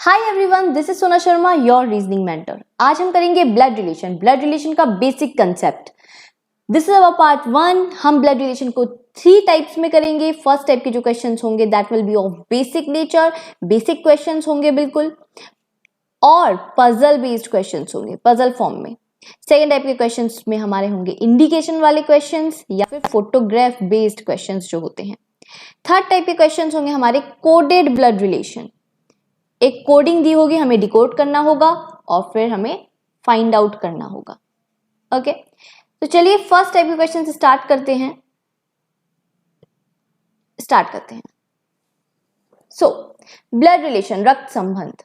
Hi everyone, this is सोना Sharma, your reasoning mentor. आज हम करेंगे ब्लड रिलेशन का basic concept. This is our part 1। हम ब्लड रिलेशन को 3 टाइप्स में करेंगे। फर्स्ट टाइप के जो क्वेश्चंस होंगे that will be of basic nature, basic questions होंगे बिल्कुल, और पजल बेस्ड क्वेश्चंस होंगे पजल फॉर्म में। सेकेंड टाइप के क्वेश्चंस में हमारे होंगे इंडिकेशन वाले क्वेश्चंस या फिर फोटोग्राफ बेस्ड क्वेश्चंस जो होते हैं। थर्ड टाइप के क्वेश्चंस होंगे हमारे कोडेड ब्लड रिलेशन। एक कोडिंग दी होगी, हमें डिकोड करना होगा और फिर हमें फाइंड आउट करना होगा। ओके, तो चलिए फर्स्ट टाइप के क्वेश्चन से स्टार्ट करते हैं। सो ब्लड रिलेशन, रक्त संबंध।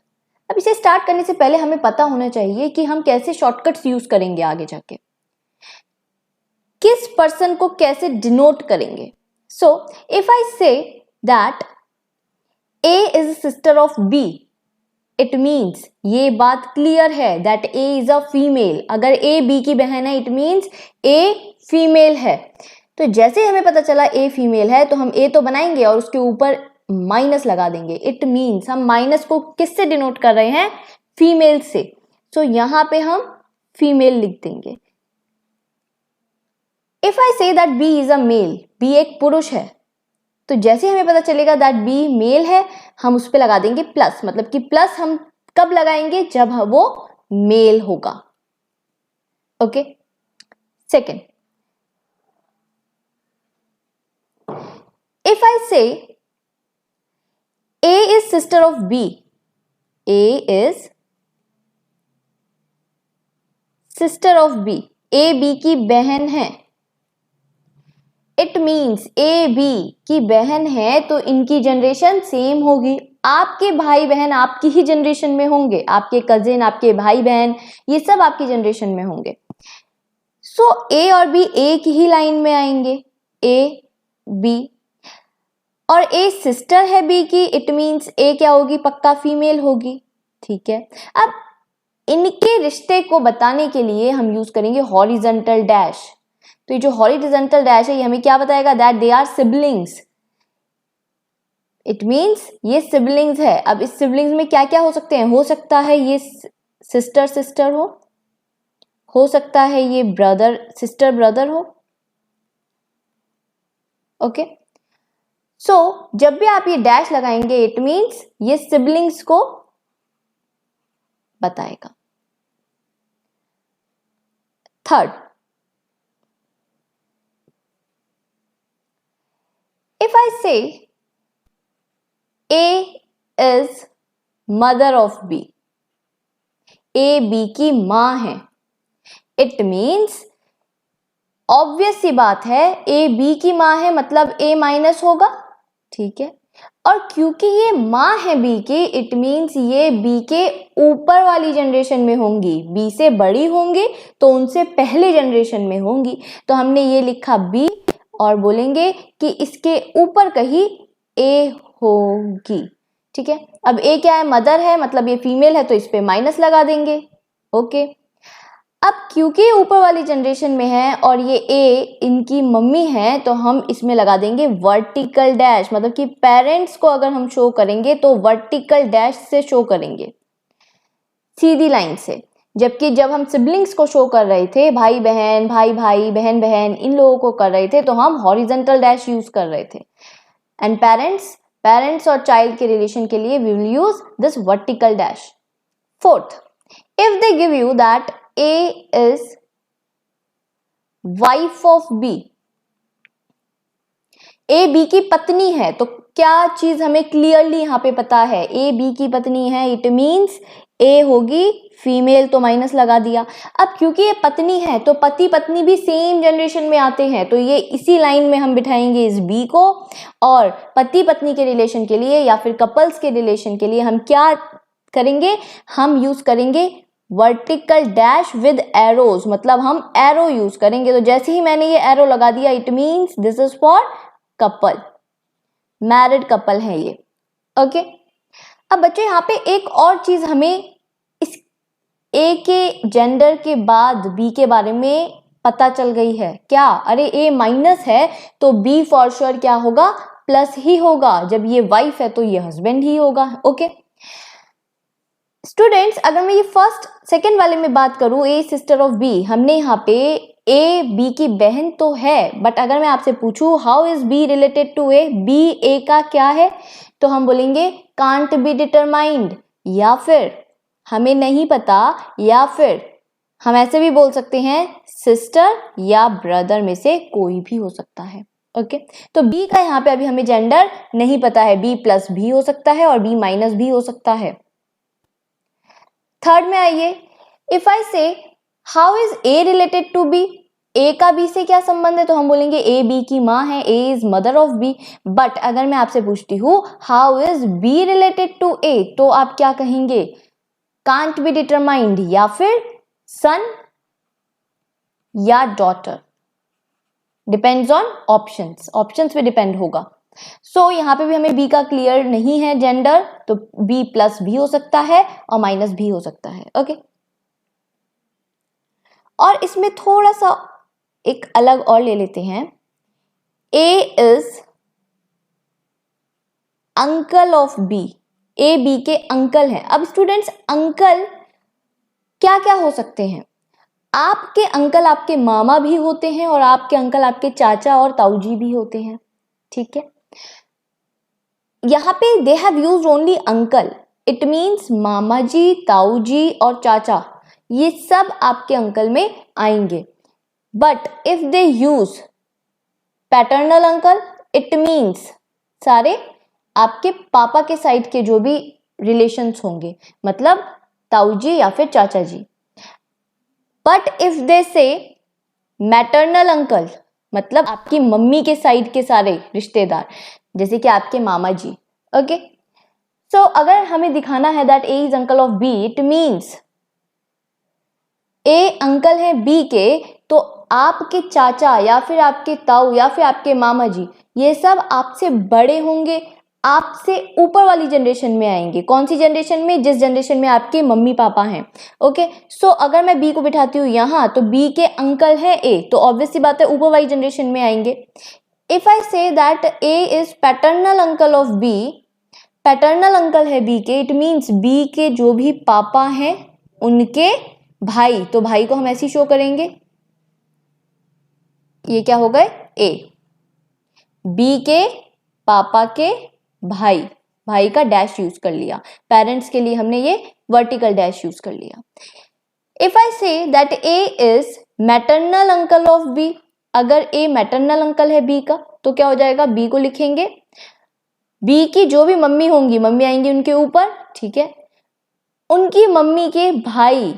अब इसे स्टार्ट करने से पहले हमें पता होना चाहिए कि हम कैसे शॉर्टकट्स यूज करेंगे आगे जाके, किस पर्सन को कैसे डिनोट करेंगे। So if I say that A is a sister of B, it means ये बात क्लियर है that A is a female. अगर ए बी की बहन है इट मीन्स ए फीमेल है। तो जैसे हमें पता चला ए फीमेल है तो हम ए तो बनाएंगे और उसके ऊपर माइनस लगा देंगे। इट मीन्स हम माइनस को किससे डिनोट कर रहे हैं? फीमेल से। तो यहां पे हम फीमेल लिख देंगे। If I say that B is a male, B एक पुरुष है, तो जैसे हमें पता चलेगा दैट बी मेल है हम उस पे लगा देंगे प्लस। मतलब कि प्लस हम कब लगाएंगे? जब वो मेल होगा। Okay, second, if I say A is sister of B, A is sister of B, A B की बहन है, इट मीन्स ए बी की बहन है तो इनकी जनरेशन सेम होगी। आपके भाई बहन आपकी ही जनरेशन में होंगे, आपके कजिन, आपके भाई बहन, ये सब आपकी जनरेशन में होंगे। सो ए और बी एक ही लाइन में आएंगे, ए बी, और ए सिस्टर है बी की, इट मीन्स ए क्या होगी? पक्का फीमेल होगी। ठीक है, अब इनके रिश्ते को बताने के लिए हम यूज करेंगे हॉरिजॉन्टल डैश। तो ये जो हॉरिजॉन्टल डैश है ये हमें क्या बताएगा? That they are siblings. It means ये सिबलिंग्स है। अब इस सिबलिंग्स में क्या क्या हो सकते हैं? हो सकता है ये सिस्टर हो सकता है ये ब्रदर सिस्टर ब्रदर हो। ओके, सो जब भी आप ये डैश लगाएंगे इट मीन्स ये सिबलिंग्स को बताएगा। Third, if I say A is mother of B, A B की मां है, इट मीन्स ऑब्वियस सी बात है A B की मां है मतलब A माइनस होगा। ठीक है, और क्योंकि ये मां है B की इट मीन्स ये B के ऊपर वाली जनरेशन में होंगी, B से बड़ी होंगी तो उनसे पहले जनरेशन में होंगी। तो हमने ये लिखा B और बोलेंगे कि इसके ऊपर कहीं ए होगी। ठीक है, अब ए क्या है? मदर है, मतलब ये फीमेल है तो इस पे माइनस लगा देंगे। ओके, अब क्योंकि ऊपर वाली जनरेशन में है और ये ए इनकी मम्मी है तो हम इसमें लगा देंगे वर्टिकल डैश। मतलब कि पेरेंट्स को अगर हम शो करेंगे तो वर्टिकल डैश से शो करेंगे, सीधी लाइन से। जबकि जब हम सिबलिंग्स को शो कर रहे थे, भाई बहन, भाई भाई, बहन बहन, इन लोगों को कर रहे थे तो हम हॉरिजॉन्टल डैश यूज कर रहे थे। एंड पेरेंट्स और चाइल्ड के रिलेशन के लिए we will use this vertical dash. Fourth, if they give you that A is wife of B, A B की पत्नी है, तो क्या चीज हमें क्लियरली यहां पे पता है? ए बी की पत्नी है, इट मीन्स ए होगी फीमेल, तो माइनस लगा दिया। अब क्योंकि ये पत्नी है तो पति पत्नी भी सेम जनरेशन में आते हैं तो ये इसी लाइन में हम बिठाएंगे इस बी को। और पति पत्नी के रिलेशन के लिए या फिर कपल्स के रिलेशन के लिए हम क्या करेंगे? हम यूज करेंगे वर्टिकल डैश विद एरोज, मतलब हम एरो यूज करेंगे। तो जैसे ही मैंने ये एरो लगा दिया it means this is for couple, married couple है ये। ओके, अब बच्चों यहाँ पे एक और चीज हमें इस ए के जेंडर के बाद बी के बारे में पता चल गई है। क्या? अरे ए माइनस है तो बी फॉर श्योर क्या होगा? प्लस ही होगा। जब ये वाइफ है तो ये हस्बैंड ही होगा। ओके, स्टूडेंट्स, अगर मैं ये फर्स्ट सेकंड वाले में बात करूं, ए सिस्टर ऑफ बी, हमने यहाँ पे ए बी की बहन तो है, बट अगर मैं आपसे पूछूं how is B related to A, B A का क्या है, तो हम बोलेंगे कांट बी डिटरमाइंड, या फिर हमें नहीं पता, या फिर हम ऐसे भी बोल सकते हैं सिस्टर या ब्रदर में से कोई भी हो सकता है। ओके, तो बी का यहाँ पे अभी हमें जेंडर नहीं पता है, बी प्लस भी हो सकता है और बी माइनस भी हो सकता है। थर्ड में आइए, if I say how is A related to B, A का बी से क्या संबंध है, तो हम बोलेंगे ए बी की माँ है, A is mother of B. But अगर मैं आपसे पूछती हूँ how is B related to A, तो आप क्या कहेंगे, कांट बी डिटरमाइंड, या फिर सन या daughter, depends on options, options पे डिपेंड होगा। सो यहाँ पे भी हमें बी का क्लियर नहीं है जेंडर, तो बी प्लस भी हो सकता है और माइनस भी हो सकता है। ओके, और इसमें थोड़ा सा एक अलग और ले लेते हैं, A is uncle of B, A B के अंकल हैं। अब स्टूडेंट्स, अंकल क्या क्या हो सकते हैं, आपके अंकल आपके मामा भी होते हैं और आपके अंकल आपके चाचा और ताऊजी भी होते हैं। ठीक है, यहाँ पे they have used only uncle, it means मामा जी, ताऊ जी और चाचा, ये सब आपके अंकल में आएंगे। But if they use paternal uncle, it means सारे आपके पापा के साइड के जो भी रिलेशंस होंगे, मतलब ताऊ जी या फिर चाचा जी। बट इफ दे से मैटरनल अंकल, मतलब आपकी मम्मी के साइड के सारे रिश्तेदार, जैसे कि आपके मामा जी। ओके, सो अगर हमें दिखाना है that A is uncle of B, it means A uncle है बी के, तो आपके चाचा या फिर आपके ताऊ या फिर आपके मामा जी, ये सब आपसे बड़े होंगे, आपसे ऊपर वाली जनरेशन में आएंगे। कौन सी जनरेशन में, जिस जनरेशन में आपके मम्मी पापा हैं। ओके, सो अगर मैं बी को बिठाती हूँ यहाँ, तो बी के अंकल है ए, तो ऑब्वियस सी बात है ऊपर वाली जनरेशन में आएंगे। If I say that A is paternal uncle of B, paternal uncle है बी के, इट मीन्स बी के जो भी पापा हैं उनके भाई, तो भाई को हम ऐसे शो करेंगे, ये क्या हो गए ए, बी के पापा के भाई, भाई का डैश यूज कर लिया, पेरेंट्स के लिए हमने ये वर्टिकल डैश यूज कर लिया। If I say that A is maternal uncle of B, अगर ए मैटरनल अंकल है बी का, तो क्या हो जाएगा, बी को लिखेंगे, बी की जो भी मम्मी होंगी, मम्मी आएंगी उनके ऊपर, ठीक है, उनकी मम्मी के भाई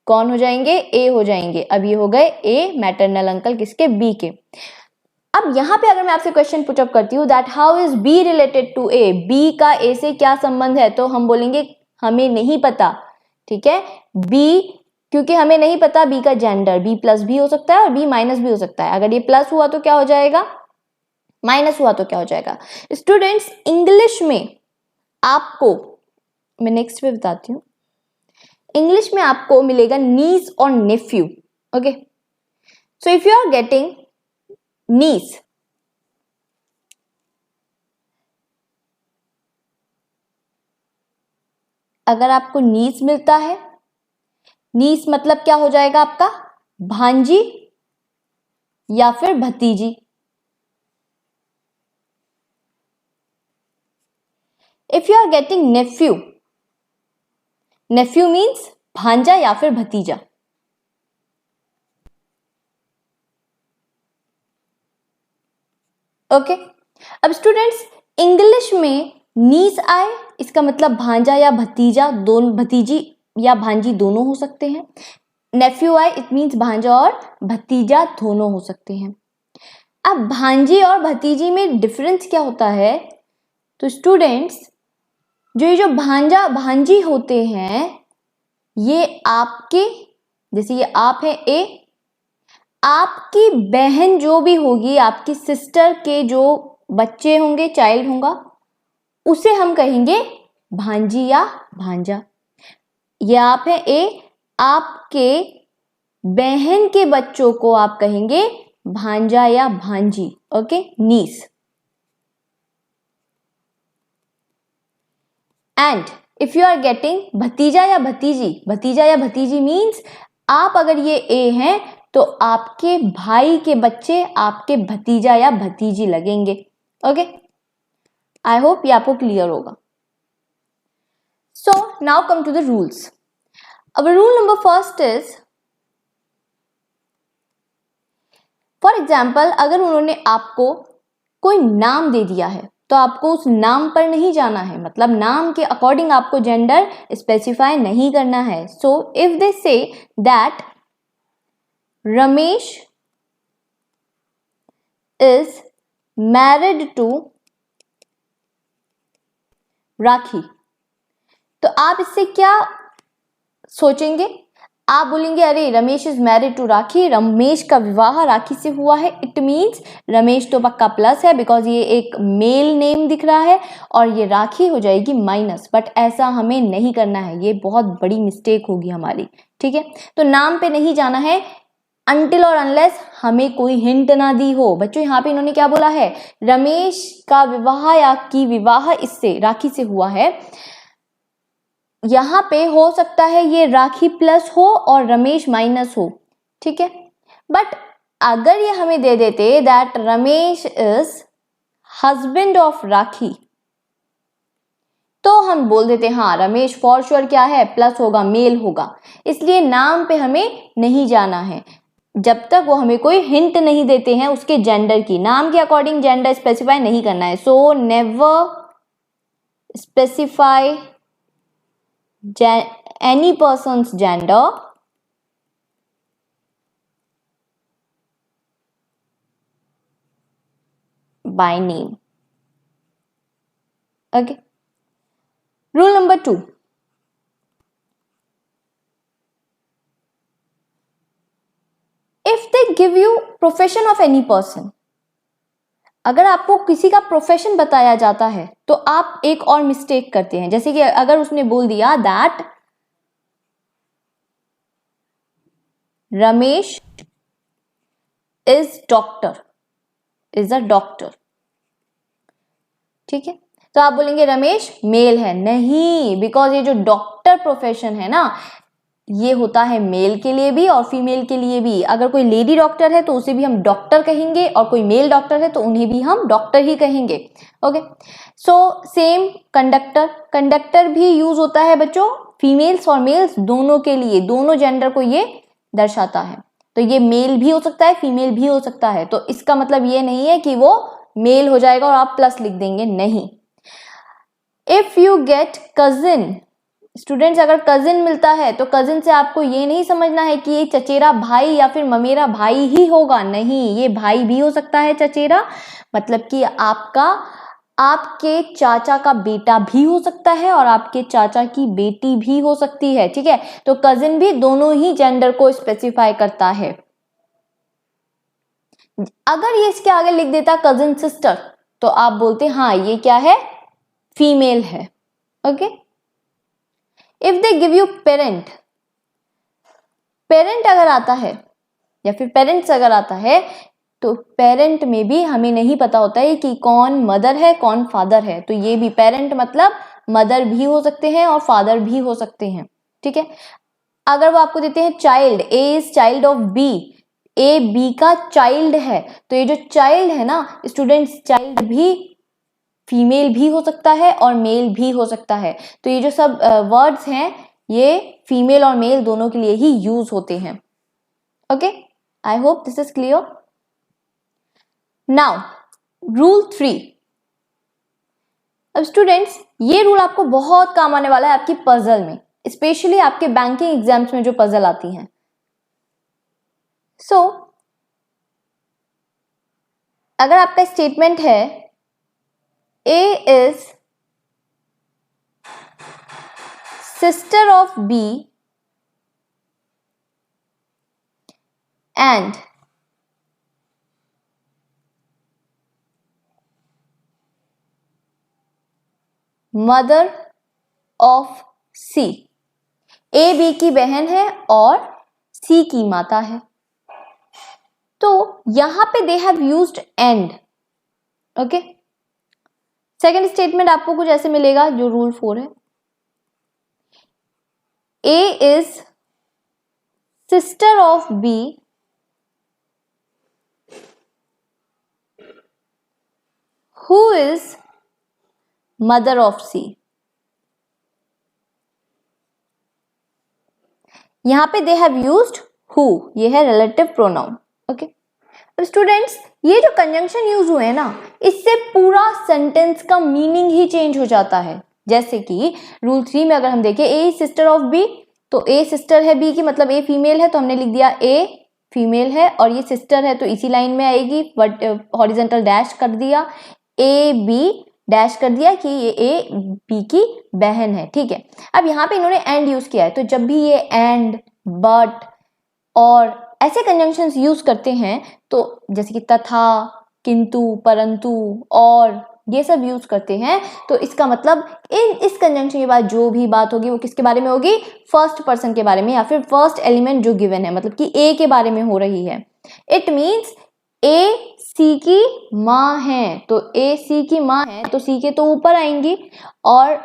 कौन हो जाएंगे, ए हो जाएंगे। अब ये हो गए ए मैटरनल अंकल किसके, बी के। अब यहां पे अगर मैं आपसे क्वेश्चन पुटअप करती हूँ that how is B related to A, B का ए से क्या संबंध है, तो हम बोलेंगे हमें नहीं पता। ठीक है, बी, क्योंकि हमें नहीं पता बी का जेंडर, बी प्लस भी हो सकता है और बी माइनस भी हो सकता है। अगर ये प्लस हुआ तो क्या हो जाएगा, माइनस हुआ तो क्या हो जाएगा। स्टूडेंट्स, इंग्लिश में आपको, मैं नेक्स्ट पे बताती हूँ, इंग्लिश में आपको मिलेगा नीस और nephew. Okay, so if you are getting niece, अगर आपको नीस मिलता है, नीस मतलब क्या हो जाएगा आपका, भांजी या फिर भतीजी। If you are getting nephew, nephew means भांजा या फिर भतीजा। ओके, अब स्टूडेंट्स, इंग्लिश में नीस आए, इसका मतलब भांजा या भतीजा, दोनों, भतीजी या भांजी दोनों हो सकते हैं। नेफ्यू आए, इट मीन्स भांजा और भतीजा दोनों हो सकते हैं। अब भांजी और भतीजी में डिफरेंस क्या होता है, तो स्टूडेंट्स, जो भांजा भांजी होते हैं, ये आपके, जैसे ये आप हैं ए, आपकी बहन जो भी होगी, आपकी सिस्टर के जो बच्चे होंगे, चाइल्ड होगा, उसे हम कहेंगे भांजी या भांजा। ये आप है ए, आपके बहन के बच्चों को आप कहेंगे भांजा या भांजी। Okay, nice. And if you are getting भतीजा या भतीजी मीन्स आप अगर ये ए हैं तो आपके भाई के बच्चे आपके भतीजा या भतीजी लगेंगे। ओके, आई होप ये आपको क्लियर होगा। So now come to the rules. अब rule number first is, for example अगर उन्होंने आपको कोई नाम दे दिया है तो आपको उस नाम पर नहीं जाना है, मतलब नाम के अकॉर्डिंग आपको जेंडर स्पेसिफाई नहीं करना है। सो if they say that Ramesh is married to Rakhi, तो आप इससे क्या सोचेंगे? आप बोलेंगे अरे Ramesh is married to Rakhi, Ramesh का विवाह राखी से हुआ है। इट मीन्स रमेश तो पक्का प्लस है बिकॉज ये एक मेल नेम दिख रहा है, और ये राखी हो जाएगी माइनस। बट ऐसा हमें नहीं करना है, ये बहुत बड़ी मिस्टेक होगी हमारी। ठीक है, तो नाम पे नहीं जाना है अनटिल और अनलेस हमें कोई हिंट ना दी हो। बच्चों यहाँ पे इन्होंने क्या बोला है, रमेश का विवाह या की विवाह इससे राखी से हुआ है। यहां पे हो सकता है ये राखी प्लस हो और रमेश माइनस हो, ठीक है। बट अगर ये हमें दे देते that Ramesh is husband of Rakhi, तो हम बोल देते हाँ रमेश फॉर श्योर क्या है, प्लस होगा, मेल होगा। इसलिए नाम पे हमें नहीं जाना है जब तक वो हमें कोई हिंट नहीं देते हैं उसके जेंडर की। नाम के अकॉर्डिंग जेंडर स्पेसिफाई नहीं करना है। So never specify any person's gender by name. Okay. Rule number 2. If they give you profession of any person, अगर आपको किसी का प्रोफेशन बताया जाता है तो आप एक और मिस्टेक करते हैं। जैसे कि अगर उसने बोल दिया that Ramesh is doctor, is a doctor, ठीक है, तो आप बोलेंगे रमेश मेल है। नहीं, बिकॉज ये जो डॉक्टर प्रोफेशन है ना, ये होता है मेल के लिए भी और फीमेल के लिए भी। अगर कोई लेडी डॉक्टर है तो उसे भी हम डॉक्टर कहेंगे, और कोई मेल डॉक्टर है तो उन्हें भी हम डॉक्टर ही कहेंगे। Okay, so same conductor, conductor भी यूज होता है बच्चों फीमेल्स और मेल्स दोनों के लिए, दोनों जेंडर को ये दर्शाता है। तो ये मेल भी हो सकता है, फीमेल भी हो सकता है। तो इसका मतलब ये नहीं है कि वो मेल हो जाएगा और आप प्लस लिख देंगे, नहीं। If you get cousin, students अगर कजिन मिलता है तो कजिन से आपको ये नहीं समझना है कि ये चचेरा भाई या फिर ममेरा भाई ही होगा, नहीं, ये भाई भी हो सकता है चचेरा, मतलब कि आपके चाचा का बेटा भी हो सकता है और आपके चाचा की बेटी भी हो सकती है, ठीक है। तो कजिन भी दोनों ही जेंडर को स्पेसिफाई करता है। अगर ये इसके आगे लिख देता कजिन सिस्टर तो आप बोलते हाँ ये क्या है, फीमेल है। Okay, if they give you parent, parent अगर आता है या फिर पेरेंट्स अगर आता है तो पेरेंट में भी हमें नहीं पता होता है कि कौन मदर है कौन फादर है। तो ये भी पेरेंट मतलब मदर भी हो सकते हैं और फादर भी हो सकते हैं, ठीक है। अगर वो आपको देते हैं child, A is child of B, A B का चाइल्ड है, तो ये जो चाइल्ड है ना स्टूडेंट्स, चाइल्ड भी फीमेल भी हो सकता है और मेल भी हो सकता है। तो ये जो सब वर्ड्स हैं ये फीमेल और मेल दोनों के लिए ही यूज होते हैं। Okay, I hope this is clear. Now rule 3। अब स्टूडेंट्स ये रूल आपको बहुत काम आने वाला है आपकी पजल में, स्पेशली आपके बैंकिंग एग्जाम्स में जो पजल आती हैं। सो अगर आपका स्टेटमेंट है A is sister of B and mother of C, A B की बहन है और C की माता है। तो यहां पे they have used and, okay. Second statement आपको कुछ ऐसे मिलेगा जो रूल 4 है, A is sister of B who is mother of C. यहां पे दे हैव यूज्ड हु, ये है रिलेटिव प्रोनाउन. ओके, अब स्टूडेंट्स ये जो कंजंक्शन यूज हुए हैं ना, इससे पूरा सेंटेंस का मीनिंग ही चेंज हो जाता है. जैसे कि रूल 3 में अगर हम देखें ए इज सिस्टर ऑफ बी, तो ए सिस्टर है बी की, मतलब ए फीमेल है तो हमने लिख दिया ए फीमेल है, और ये सिस्टर है तो इसी लाइन में आएगी, बट हॉरिजॉन्टल डैश कर दिया, ए बी डैश कर दिया कि ये ए बी की बहन है. ठीक है, अब यहाँ पे इन्होंने एंड यूज किया है, तो जब भी ये एंड, बट और ऐसे कंजंक्शंस यूज करते हैं, तो जैसे कि तथा, किंतु, परंतु, और ये सब यूज करते हैं, तो इसका मतलब इस कंजंक्शन के बाद जो भी बात होगी वो किसके बारे में होगी, फर्स्ट पर्सन के बारे में, या फिर फर्स्ट एलिमेंट जो गिवन है, मतलब कि ए के बारे में हो रही है. इट मीन्स ए सी की माँ है, तो ए सी की माँ है तो सी के तो ऊपर आएंगी, और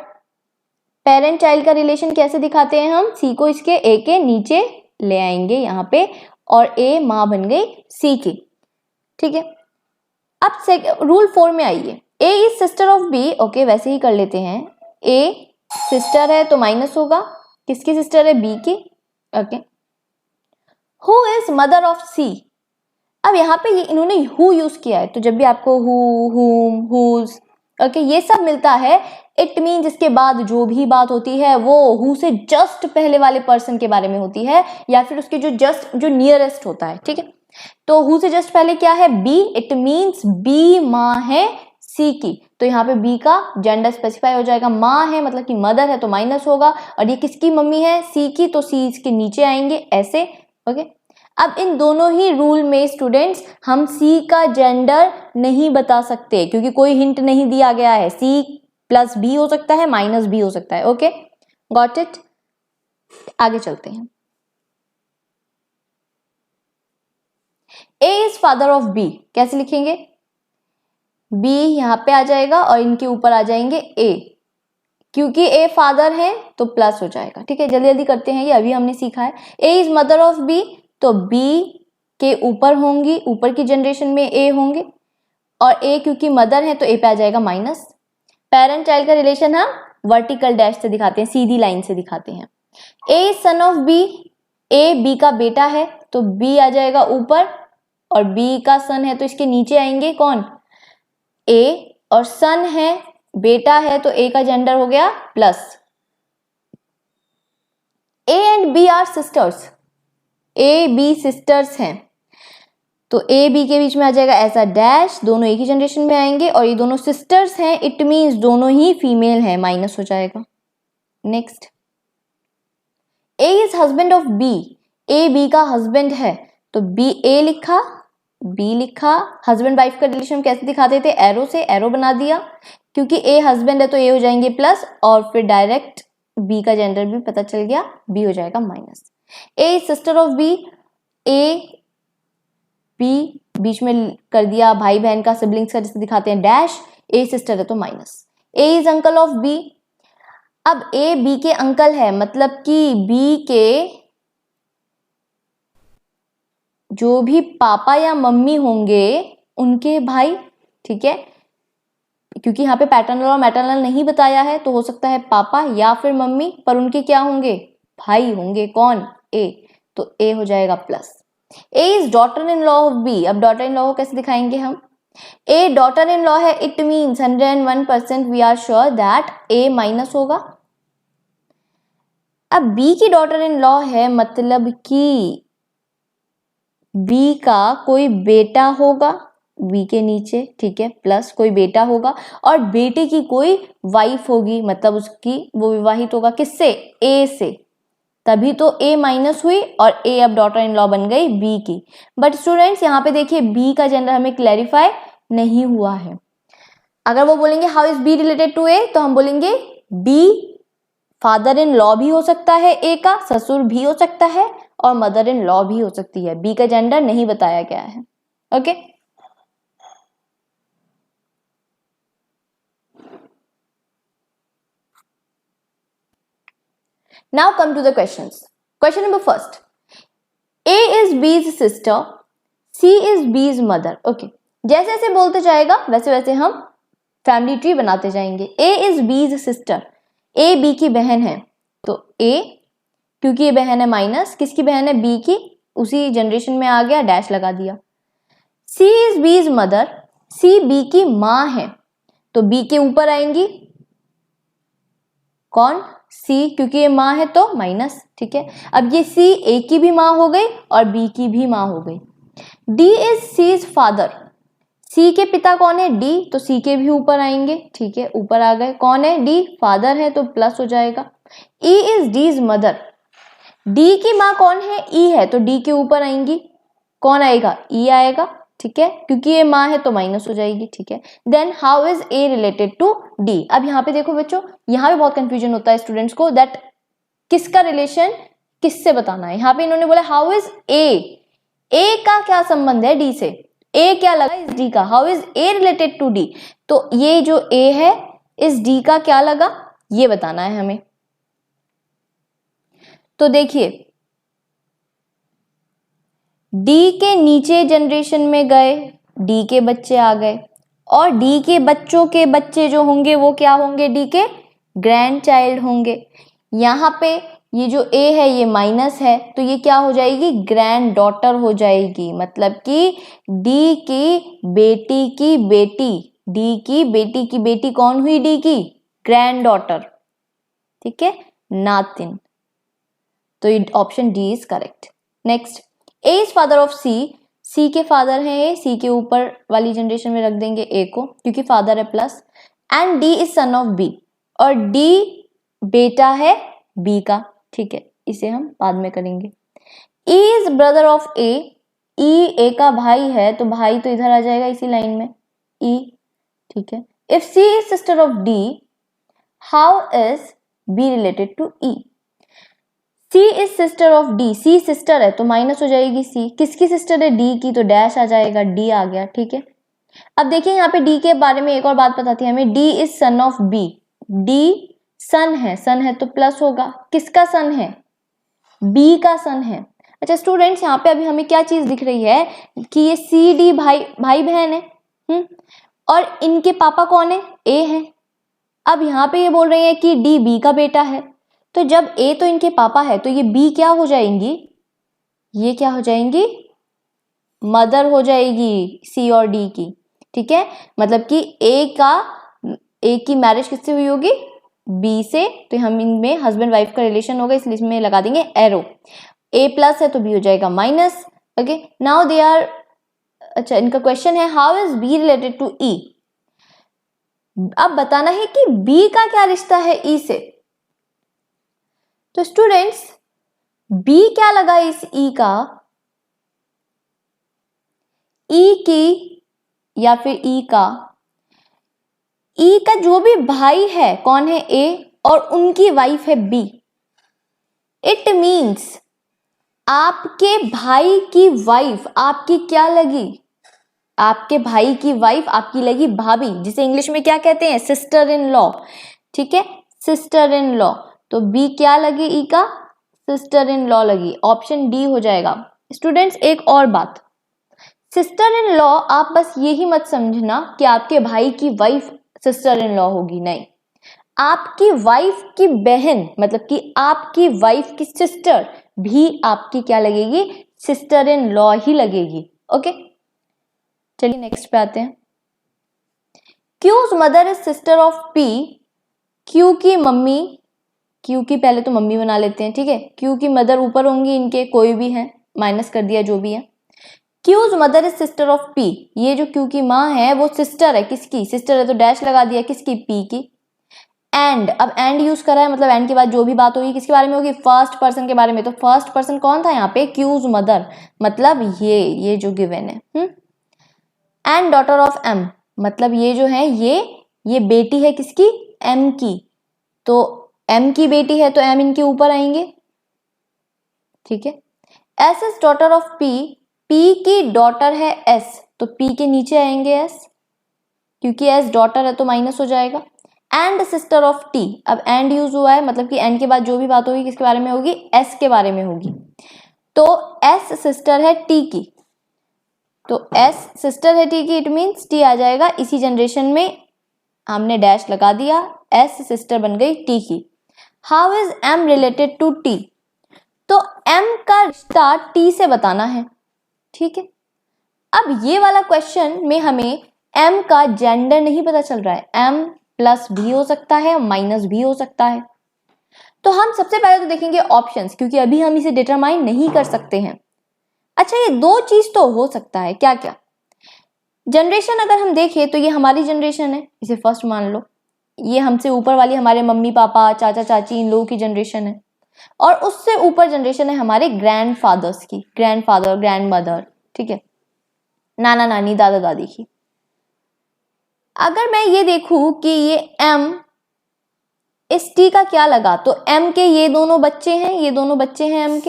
पेरेंट चाइल्ड का रिलेशन कैसे दिखाते हैं हम, सी को इसके ए के नीचे ले आएंगे यहाँ पे, और ए माँ बन गई सी की. ठीक है, अब रूल 4 में आइए. A is sister of B, okay वैसे ही कर लेते हैं. ए सिस्टर है तो माइनस होगा, किसकी सिस्टर है, बी की. Okay, who is mother of C. अब यहाँ पे इन्होंने हु यूज किया है, तो जब भी आपको हु, हुम, हुज, ओके ये सब मिलता है, इट मीन इसके बाद जो भी बात होती है वो हु से जस्ट पहले वाले पर्सन के बारे में होती है, या फिर उसके जो नियरेस्ट होता है. ठीक है, तो हु से जस्ट पहले क्या है, बी. इट मीन्स बी माँ है सी की, तो यहाँ पे बी का जेंडर स्पेसिफाई हो जाएगा. माँ है मतलब कि मदर है तो माइनस होगा, और ये किसकी मम्मी है, सी की, तो सी इसके नीचे आएंगे ऐसे. ओके, अब इन दोनों ही रूल में स्टूडेंट्स हम सी का जेंडर नहीं बता सकते, क्योंकि कोई हिंट नहीं दिया गया है. सी प्लस बी हो सकता है, माइनस बी हो सकता है. Okay, got it. आगे चलते हैं. A is father of B, कैसे लिखेंगे, बी यहां पे आ जाएगा और इनके ऊपर आ जाएंगे ए, क्योंकि ए फादर है तो प्लस हो जाएगा. ठीक है, जल्दी जल्दी करते हैं, ये अभी हमने सीखा है. A is mother of B, तो बी के ऊपर होंगी, ऊपर की जनरेशन में ए होंगे, और ए क्योंकि मदर है तो ए पे आ जाएगा माइनस. पेरेंट चाइल्ड का रिलेशन हम वर्टिकल डैश से दिखाते हैं, सीधी लाइन से दिखाते हैं. A is son of B, A B का बेटा है तो बी आ जाएगा ऊपर, और बी का सन है तो इसके नीचे आएंगे कौन, ए, और सन है बेटा है तो ए का जेंडर हो गया plus. A and B are sisters, A B sisters हैं, तो ए बी के बीच में आ जाएगा ऐसा डैश, दोनों एक ही जनरेशन में आएंगे, और ये दोनों सिस्टर्स हैं, इट मीन्स दोनों ही फीमेल हैं, माइनस हो जाएगा. Next, A is husband of B, A B का हस्बैंड है, तो बी ए लिखा, बी लिखा. हस्बैंड वाइफ का रिलेशन कैसे दिखाते थे, एरो से, एरो बना दिया, क्योंकि ए हस्बैंड है तो ए हो जाएंगे प्लस, और फिर डायरेक्ट बी का जेंडर भी पता चल गया, बी हो जाएगा minus. A is sister of B, A B बीच में कर दिया भाई बहन का, सिबलिंग्स का जैसे दिखाते हैं डैश, ए सिस्टर है तो minus. A is uncle of B, अब ए बी के अंकल है, मतलब कि बी के जो भी पापा या मम्मी होंगे उनके भाई. ठीक है, क्योंकि यहाँ पे पैटर्नल और मैटरनल नहीं बताया है, तो हो सकता है पापा या फिर मम्मी, पर उनके क्या होंगे, भाई होंगे, कौन, ए, तो ए हो जाएगा plus. A is daughter in law of B, अब डॉटर इन लॉ को कैसे दिखाएंगे हम, ए डॉटर इन लॉ है, it means 101% we are sure that A minus होगा. अब बी की डॉटर इन लॉ है, मतलब कि बी का कोई बेटा होगा, बी के नीचे, ठीक है, प्लस कोई बेटा होगा, और बेटे की कोई वाइफ होगी, मतलब उसकी वो विवाहित होगा किससे, ए से, तभी तो ए माइनस हुई, और ए अब डॉटर इन लॉ बन गई बी की. बट स्टूडेंट्स यहाँ पे देखिए बी का जेंडर हमें क्लैरिफाई नहीं हुआ है. अगर वो बोलेंगे how is B related to A, तो हम बोलेंगे बी फादर इन लॉ भी हो सकता है, ए का ससुर भी हो सकता है, और मदर इन लॉ भी हो सकती है. बी का जेंडर नहीं बताया गया है. Okay, now come to the questions. Question number first, A is B's sister, C is B's mother. Okay, जैसे जैसे बोलते जाएगा वैसे वैसे हम फैमिली ट्री बनाते जाएंगे. A is B's sister, A B की बहन है, तो A क्योंकि ये बहन है माइनस, किसकी बहन है? B की, उसी जनरेशन में आ गया, डैश लगा दिया. C is B's mother, C B की माँ है, तो B के ऊपर आएंगी कौन? C, क्योंकि ये माँ है तो माइनस. ठीक है, अब ये C A की भी माँ हो गई और B की भी माँ हो गई. D is C's father, C के पिता कौन है? D, तो C के भी ऊपर आएंगे. ठीक है, ऊपर आ गए. कौन है? D, फादर है तो प्लस हो जाएगा. E is D's mother, D की माँ कौन है? E है, तो D के ऊपर आएंगी. कौन आएगा? E आएगा. ठीक है, क्योंकि ये माँ है तो माइनस हो जाएगी. ठीक है, then how is A related to D? अब यहाँ पे देखो बच्चों, यहाँ पे बहुत कंफ्यूजन होता है स्टूडेंट्स को दैट किसका रिलेशन किससे बताना है. यहाँ पे इन्होंने बोला हाउ इज A का क्या संबंध है D से? A क्या लगा इस D का? How is A related to D? तो ये जो A है इस D का क्या लगा ये बताना है हमें. तो देखिए, D के नीचे जनरेशन में गए, D के बच्चे आ गए, और D के बच्चों के बच्चे जो होंगे वो क्या होंगे? D के ग्रैंड चाइल्ड होंगे. यहाँ पे ये जो A है ये माइनस है, तो ये क्या हो जाएगी? ग्रैंड डॉटर हो जाएगी. मतलब कि D की बेटी की बेटी, D की बेटी की बेटी कौन हुई? D की ग्रैंड डॉटर. ठीक है, नातिन. तो ये option D is correct. Next, A is father of C, C के फादर हैं A, C के ऊपर वाली जनरेशन में रख देंगे A को क्योंकि फादर है plus. And D is son of B, और D बेटा है B का. ठीक है, इसे हम बाद में करेंगे. E is brother of A, E A का भाई है, तो भाई तो इधर आ जाएगा इसी लाइन में E. ठीक है, if C is sister of D, how is B related to E? C is sister of D, C sister है तो माइनस हो जाएगी C. किसकी सिस्टर है? D की, तो डैश आ जाएगा, D आ गया. ठीक है, अब देखिए यहाँ पे D के बारे में एक और बात बताती है हमें. D is son of B, D सन है तो प्लस होगा. किसका सन है? B का सन है. अच्छा स्टूडेंट्स, यहाँ पे अभी हमें क्या चीज दिख रही है कि ये C D भाई बहन है. और इनके पापा कौन है? A है. अब यहाँ पे ये बोल रहे हैं कि D B का बेटा है, तो जब A तो इनके पापा है तो ये B क्या हो जाएंगी? ये क्या हो जाएंगी? मदर हो जाएगी C और D की. ठीक है, मतलब कि A की मैरिज किससे हुई होगी? B से, तो हम इनमें हस्बैंड वाइफ का रिलेशन होगा, इसलिए इसमें लगा देंगे एरो. A प्लस है तो B हो जाएगा minus. Okay, now they are. अच्छा, इनका क्वेश्चन है how is B related to E? अब बताना है कि B का क्या रिश्ता है E से. तो स्टूडेंट्स, B क्या लगा इस E का? E की या फिर E का जो भी भाई है कौन है? A, और उनकी वाइफ है B. इट मीन्स आपके भाई की वाइफ आपकी क्या लगी? आपके भाई की वाइफ आपकी लगी भाभी, जिसे इंग्लिश में क्या कहते हैं? Sister in law. ठीक है, सिस्टर इन लॉ. तो B क्या लगी E का? सिस्टर इन लॉ लगी. ऑप्शन D हो जाएगा. स्टूडेंट्स, एक और बात, सिस्टर इन लॉ आप बस यही मत समझना कि आपके भाई की वाइफ सिस्टर इन लॉ होगी. नहीं, आपकी वाइफ की बहन, मतलब कि आपकी वाइफ की सिस्टर भी आपकी क्या लगेगी? सिस्टर इन लॉ ही लगेगी. ओके, चलिए नेक्स्ट पे आते हैं. Q's mother is sister of P, Q की मम्मी, Q की पहले तो मम्मी बना लेते हैं. ठीक है, Q की मदर ऊपर होंगी, इनके कोई भी है, माइनस कर दिया जो भी है. Q's mother is sister of P, ये जो Q की माँ है वो सिस्टर है. किसकी सिस्टर है? तो डैश लगा दिया. किसकी? P की. एंड, अब एंड यूज करा है, मतलब एंड के बाद जो भी बात होगी किसके बारे में होगी? फर्स्ट पर्सन के बारे में. तो फर्स्ट पर्सन कौन था यहाँ पे? Q's मदर, मतलब ये जो गिवन है. एंड डॉटर ऑफ M, मतलब ये जो है ये बेटी है किसकी? M की. तो M की बेटी है तो M इनके ऊपर आएंगे. ठीक है, S is daughter of P, P की डॉटर है S, तो P के नीचे आएंगे S, क्योंकि S डॉटर है तो माइनस हो जाएगा. And sister of T. अब एंड यूज हुआ है, मतलब कि एंड के बाद जो भी बात होगी किसके बारे में होगी, एस के बारे में होगी। तो एस सिस्टर है टी की, तो एस सिस्टर है टी की, इट मीन्स टी आ जाएगा इसी जनरेशन में, हमने डैश लगा दिया, एस सिस्टर बन गई टी की। How is M related to T, तो एम का रिश्ता टी से बताना है, ठीक है। अब ये वाला क्वेश्चन में हमें एम का जेंडर नहीं पता चल रहा है, एम प्लस भी हो सकता है, माइनस भी हो सकता है। तो हम सबसे पहले तो देखेंगे ऑप्शंस, क्योंकि अभी हम इसे डिटरमाइन नहीं कर सकते हैं। अच्छा, ये दो चीज तो हो सकता है, क्या क्या? जनरेशन अगर हम देखें तो ये हमारी जनरेशन है, इसे फर्स्ट मान लो। ये हमसे ऊपर वाली हमारे मम्मी पापा चाचा चाची इन लोगों की जनरेशन है, और उससे ऊपर जनरेशन है हमारे ग्रैंडफादर्स की, ग्रैंडफादर ग्रैंड मदर, ठीक है, नाना नानी दादा दादी की। अगर मैं ये देखूं कि ये m इस t का क्या लगा, तो m के ये दोनों बच्चे हैं, ये दोनों बच्चे हैं m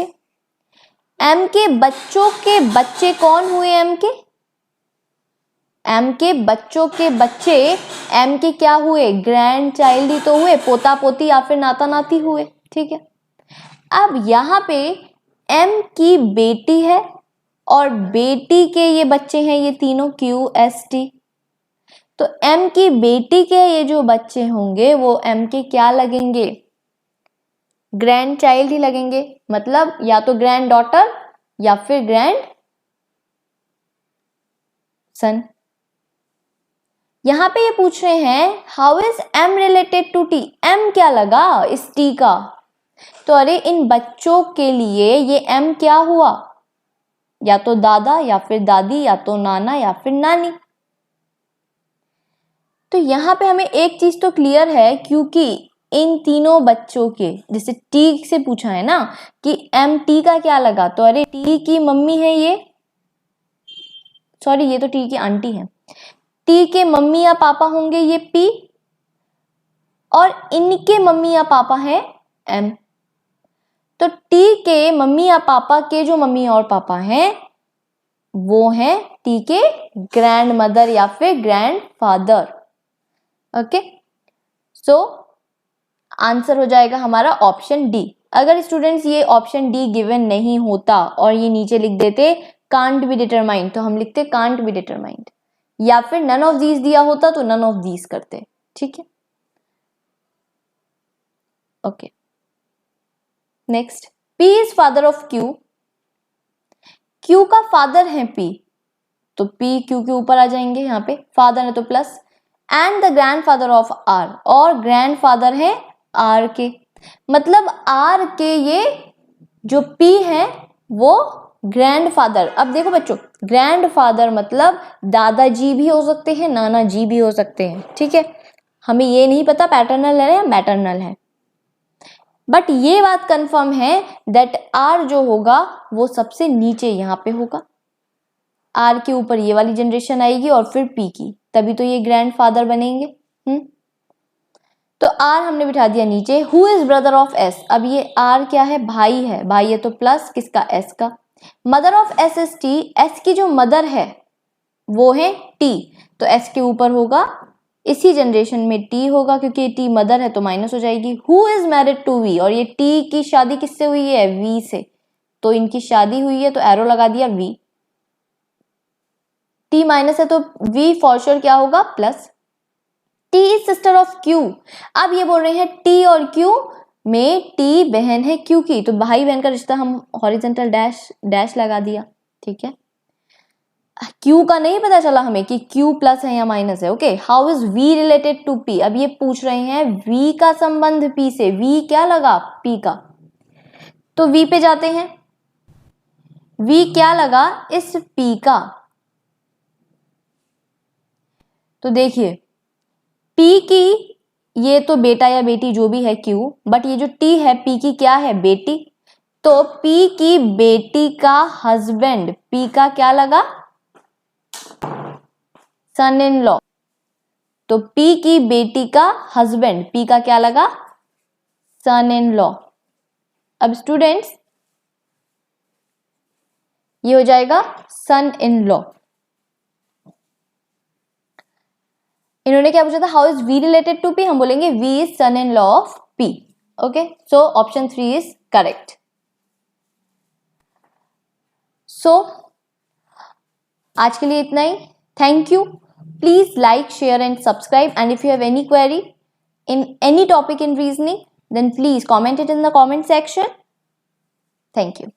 के बच्चों के बच्चे कौन हुए m के बच्चों के बच्चे m के क्या हुए, ग्रैंड चाइल्ड ही तो हुए, पोता पोती या फिर नाता नाती हुए, ठीक है। अब यहाँ पे m की बेटी है और बेटी के ये बच्चे हैं, ये तीनों QST, तो m की बेटी के ये जो बच्चे होंगे वो m के क्या लगेंगे, ग्रैंड चाइल्ड ही लगेंगे, मतलब या तो ग्रैंड डॉटर या फिर ग्रैंड सन। यहां पे ये पूछ रहे हैं how is m related to t, m क्या लगा इस t का, तो अरे इन बच्चों के लिए ये m क्या हुआ, या तो दादा या फिर दादी या तो नाना या फिर नानी। तो यहां पे हमें एक चीज तो क्लियर है, क्योंकि इन तीनों बच्चों के, जैसे टी से पूछा है ना कि एम टी का क्या लगा, तो अरे टी की मम्मी है ये, सॉरी ये तो टी की आंटी है, टी के मम्मी या पापा होंगे ये पी, और इनके मम्मी या पापा है एम। तो टी के मम्मी या पापा के जो मम्मी और पापा हैं वो हैं टी के ग्रैंड मदर या फिर grand father. Okay, so answer हो जाएगा हमारा ऑप्शन डी। अगर स्टूडेंट्स ये ऑप्शन डी गिवन नहीं होता और ये नीचे लिख देते कांट बी डिटरमाइंड, तो हम लिखते कांट बी डिटरमाइंड, या फिर नन ऑफ दीज दिया होता तो नन ऑफ दीज करते, ठीक है। Okay, next, P is father of Q, Q का फादर है पी, तो पी क्यू के ऊपर आ जाएंगे, यहाँ पे फादर है तो plus, and the grandfather of R, और ग्रैंडफादर है आर के, मतलब आर के ये जो पी है वो ग्रैंडफादर। अब देखो बच्चों, ग्रैंडफादर मतलब दादाजी भी हो सकते हैं, नाना जी भी हो सकते हैं, ठीक है। हमें ये नहीं पता पैटर्नल है या मैटरनल है, बट ये बात कंफर्म है दैट आर जो होगा वो सबसे नीचे यहाँ पे होगा, आर के ऊपर ये वाली जनरेशन आएगी और फिर पी की, तभी तो ये ग्रैंडफादर बनेंगे। तो आर हमने बिठा दिया नीचे। Who is brother of S, अब ये आर क्या है, भाई है, भाई है तो प्लस किसका, एस का। Mother of S is T, S की जो मदर है वो है टी, तो एस के ऊपर होगा, इसी जनरेशन में टी होगा, क्योंकि टी मदर है तो माइनस हो जाएगी। Who is married to V, और ये टी की शादी किससे हुई है, वी से, तो इनकी शादी हुई है तो एरो लगा दिया वी, टी माइनस है तो वी फॉर श्योर क्या होगा, plus. T is sister of Q, अब ये बोल रहे हैं टी और क्यू में टी बहन है क्यू की, तो भाई बहन का रिश्ता हम हॉरिजॉन्टल डैश डैश लगा दिया, ठीक है। क्यू का नहीं पता चला हमें कि क्यू प्लस है या माइनस है। Okay, how is V related to P, अब ये पूछ रहे हैं वी का संबंध पी से, वी क्या लगा, पी का, तो वी पे जाते हैं, वी क्या लगा इस पी का, तो देखिए पी की ये तो बेटा या बेटी जो भी है क्यू, बट ये जो टी है पी की क्या है, बेटी, तो पी की बेटी का हस्बैंड पी का क्या लगा, सन इन लॉ, तो पी की बेटी का हस्बैंड पी का क्या लगा, सन इन लॉ। अब स्टूडेंट्स ये हो जाएगा सन इन लॉ। इन्होंने क्या पूछा था, how is V related to P, हम बोलेंगे V is son in law of P. Okay, so option 3 is correct. So आज के लिए इतना ही. Thank you. Please like, share and subscribe, and if you have any query in any topic in reasoning, then please comment it in the comment section. Thank you.